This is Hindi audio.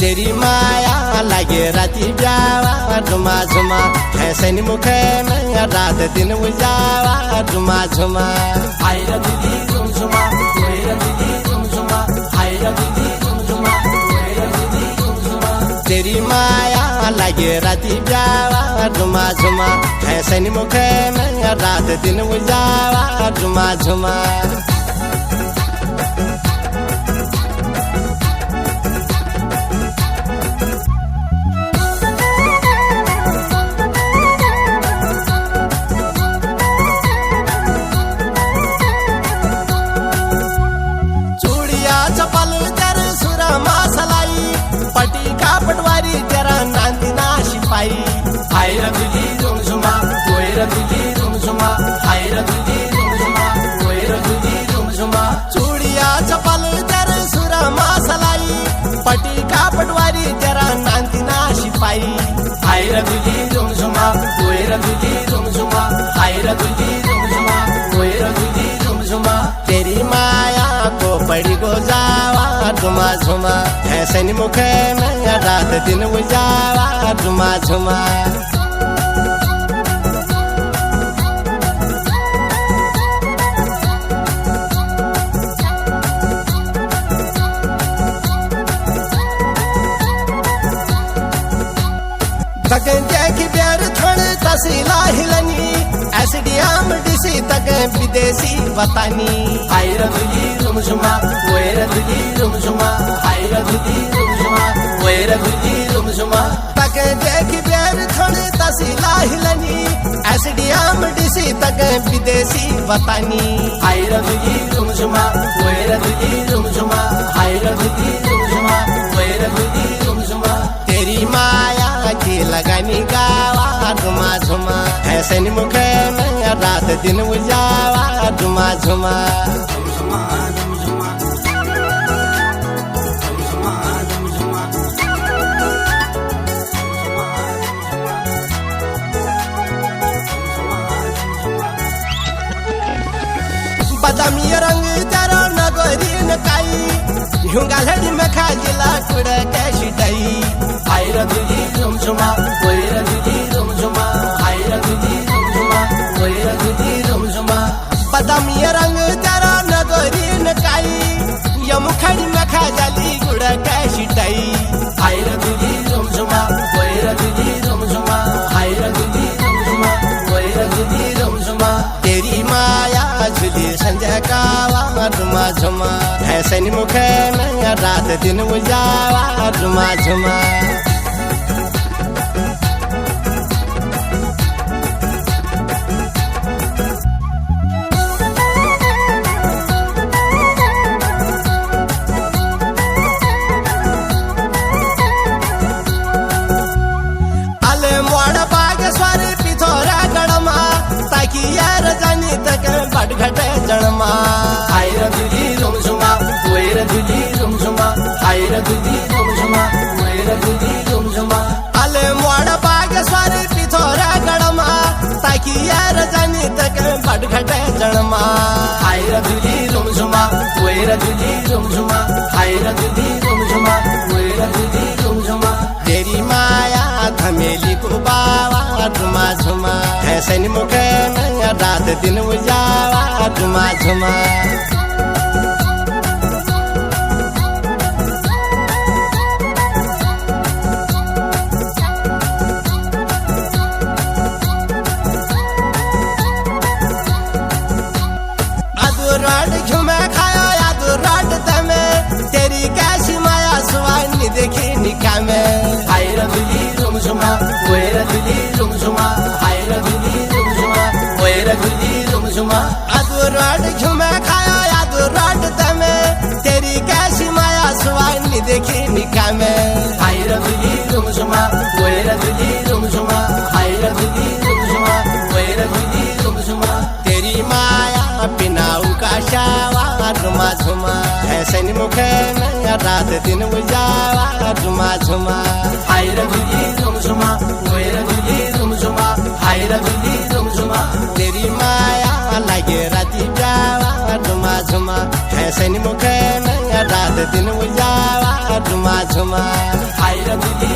तेरी माया लगे राती ब्यावा झुमा झुमा ऐसे नी मुखे में रात दिन उजावा झुमा झुमा हाय रे दीदी झुम झुमा ओए रे दीदी झुम झुमा हाय रे दीदी झुम झुमा ओए रे दीदी झुम झुमा तेरी माया लगे राती ब्यावा झुमा झुमा ऐसे नी मुखे में रात दिन उजावा झुमा झुमा चपल तेर सुरा मासलाई पटी का पटवारी तेरा नांदी ना सिपाही हाय रे दीदी झुम झुमा ओए रे दीदी झुम झुमा हाय रे दीदी झुम झुमा ओए रे दीदी झुम झुमा चूड़िया चपल तेर सुरा मासलाई पटी का पटवारी तेरा नांदी ना सिपाही हाय रे दीदी झुम झुमा ओए रे दीदी झुम झुमा हाय रे दीदी झुम झुमा ओए रे दीदी झुम झुमा तेरी माया को पड़ी को जावा झुमा झुमा ऐसे नी मुखे में रात दिन उजावा झुमा झुमा तकन देखी प्यार थोड़े तसीला हिलनी एसडीएम डीसी तक विदेशी बतानी हाय रे दीदी झुम झुमा ओए रे दीदी झुम झुमा हाय रे दीदी झुम झुमा ओए रे दीदी झुम झुमा तक देखी प्यार थोड़े तसीला हिलनी एसडीएम डीसी तक विदेशी बतानी हाय रे दीदी झुम झुमा ओए रे दीदी झुम झुमा हाय रे दीदी झुम झुमा ओए रे दीदी झुम झुमा तेरी माया की लगानी गावा झुमा झुमा ऐसे नी मुखे में रात दिन उजावा झुमा झुमा बदामी रंग तेरा नगरी नकाई यूं गालड़ी में खाजिला कुड़ कैसी डई हाय रे दीदी झुम झुमा ओए रे दीदी झुम झुमा हाय रे दीदी झुम झुमा ओए रे दीदी झुम झुमा बदामी रंग तेरा नगरी नकाई ये मुखड़ी में खाजली कुड़ कैसी डई हाय रे दीदी झुम झुमा ओए रे दीदी झुम झुमा हाय रे दीदी झुम झुमा ओए रे दीदी झुम झुमा तेरी माया झुली संजय कावा झुमा झुमा ऐसे नी मुखे में रात दिन उजावा झुमा झुमा अले मोड़ बागेश्वर पिथोरा गढ़मा ताकि यार जानी तक बटघटे जन्मा हाय रे दीदी झुम झुमा ओए रे दीदी झुम झुमा हाय रे दीदी झुम झुमा ओए रे दीदी झुम झुमा अले मोड़ बागेश्वर पिथोरा गढ़मा ताकि यार जानी तक बटघटे जन्मा हाय रे दीदी झुम झुमा ओए रे दीदी झुम झुमा हाय रे दीदी झुम झुमा ओए रे दीदी झुम झुमा तेरी माया धमेली को बावा झुमा झुमा ऐसे नी मुखे में रात दिन उजावा झुमा झुमा राड झुमे खाया याद राड तमे तेरी कैसी माया सुवानी देखी निका में हाय रे दीदी झुम झुमा ओए रे दीदी झुम झुमा हाय रे दीदी झुम झुमा ओए रे दीदी झुम झुमा राड झुमे खाया याद राड तमे तेरी कैसी माया सुवानी देखी निका में हाय रे दीदी झुम झुमा ओए रे दीदी झुम झुमा हाय रे दीदी झुम झुमा ओए रे दीदी झुम झुमा तेरी माया पिनाऊ का शावा झुमा झुमा ऐसे नी मुखे में रात दिन उजावा झुमा झुमा हाय र झुली झुमझुमा गएर झुली झुमझुमा हाय र झुली झुमझुमा तेरी माया लागे राती जावा झुमा झुमा हैसन मुख में रात दिन उजावा झुमा झुमा हाय र झुली